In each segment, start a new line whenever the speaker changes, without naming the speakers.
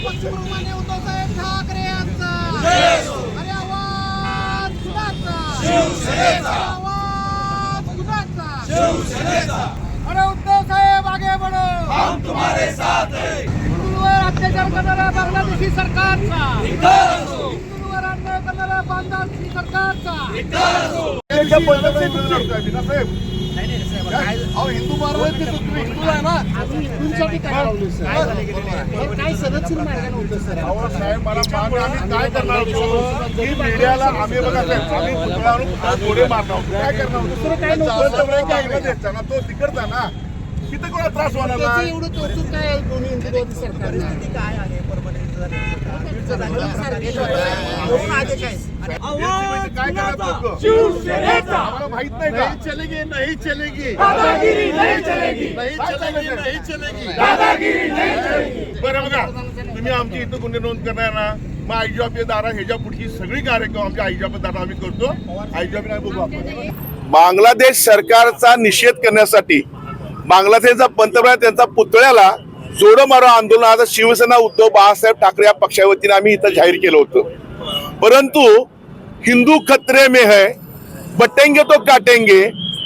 पक्षप्रमुखांनी उद्धवसाहेब ठाकरे यांचा अरे आवाज कुणाचा? शिवसेनेचा आवाज कुणाचा? अरे उद्धवसाहेब आगे बढ़ो, हम तुम्हारे साथ हैं. हिंदूंवर अत्याचार करणाऱ्या बांगलादेशी सरकारचा, हिंदूंवर अन्याय करणाऱ्या बांगलादेशी सरकारचा हिंदू मारवाय ते तुम्ही हिंदू आहे ना, हिंदूंसाठी काय लावलं सर? काय संरक्षण मार्गाने होतं सर? साहेब मला आम्ही काय करणार होतो की मीडियाला आम्ही बघा आम्ही पुतळ्यावरून गोडे मारणार होतो. काय करणार होतो सर? काय नव्हतं ना तो तिकडचा ना, किती कोणा त्रास होणार ना एवढं कौतुक काय दोन्ही हिंदू सरकारने काय आहे माहित नाही का? चलेगी नाही चलेगी, दादागिरी नाही चलेगी, नाही चलेगी, नाही चलेगी, दादागिरी नाही चलेगी. बरं बघा, तुम्ही आमची इथं गुन्हे नोंद करणार ना, मग आईजॉब दारा ह्याच्या पुढची सगळी कार्यक्रम आमच्या आईजॉब दारा आम्ही करतो. आईजॉब नाही बघू आपण.
बांगलादेश सरकारचा निषेध करण्यासाठी बांगलादेशचा पंतप्रधान त्यांचा पुतळ्याला जोडो मारो आंदोलन आज शिवसेना उद्धव बाळासाहेब ठाकरे या पक्षाच्या वतीने आम्ही इथं जाहीर केलं होतं. परंतु हिंदू खतरे में है, बटेंगे तो काटेंगे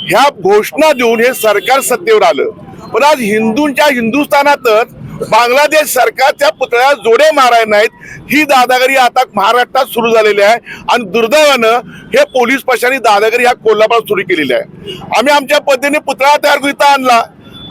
ह्या घोषणा देऊन हे सरकार सत्तेवर आलं. पण आज हिंदूंच्या हिंदुस्थानातच बांगलादेश सरकारच्या पुतळ्याला जोडे माराय नाहीत ही दादागिरी आता महाराष्ट्रात सुरू झालेली आहे. आणि दुर्दैवानं हे पोलीस प्रशासनाने दादागिरी ह्या कोल्हापुरात सुरू केलेली आहे. आम्ही आमच्या पद्धतीने पुतळा तयार करून इथं आणला,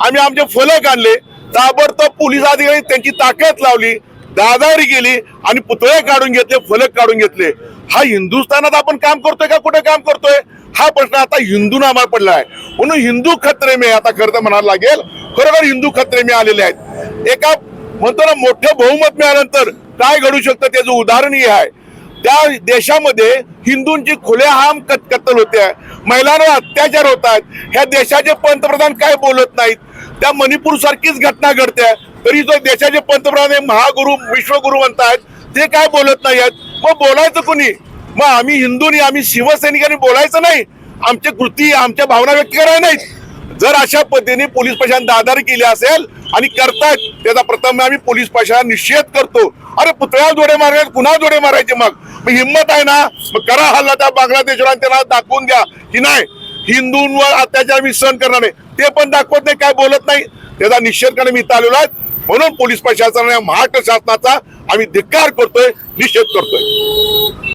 आम्ही आमचे फलक आणले, ताबडतोब पोलीस अधिकारी त्यांची ताकद लावली, दादागिरी केली आणि पुतळे काढून घेतले, फलक काढून घेतले. हा हिंदुस्थानात आपण काम करतोय का कुठे काम करतोय हा प्रश्न आता हिंदूंना आम्हाला पडला आहे. म्हणून हिंदू खतरे में आता खरं तर म्हणायला लागेल, खरोखर हिंदू खतरे में आलेले आहेत. एका म्हणतो ना मोठं बहुमत मिळाल्यानंतर काय घडू शकतं त्याचं उदाहरण हे आहे. त्या देशामध्ये हिंदूंची खुलेआम कत्तल होते, महिलांवर अत्याचार होत आहेत. ह्या देशाचे पंतप्रधान काय बोलत नाहीत. त्या मणिपूर सारखीच घटना घडते तरी जो देशाचे पंतप्रधान हे महागुरु विश्वगुरु म्हणतायत ते काय बोलत नाही आहेत. मग बोलायचं कोणी? मग आम्ही हिंदूंनी आम्ही शिवसैनिकांनी बोलायचं नाही, आमचे कृती आमच्या भावना व्यक्त करायला नाहीत. जर अशा पद्धतीने पोलीस प्रशासन दादागिरी केली असेल आणि करतायत त्याचा प्रथम आम्ही पोलीस प्रशासन निषेध करतो. अरे पुतळ्याला जोडे मारायचे, कुणा जोडे मारायचे? मग हिंमत आहे ना, मग करा हल्ला त्या बांगलादेशला, त्यांना दाखवून द्या की नाही हिंदूंवर अत्याचार मी सहन करणार नाही. ते पण दाखवत नाही, काय बोलत नाही. त्याचा निषेध करणे मी इथं आलेलो आहे. म्हणून पोलीस प्रशासनाने महाराष्ट्र शासनाचा आम्ही धिक्कार करतोय, निषेध करतोय.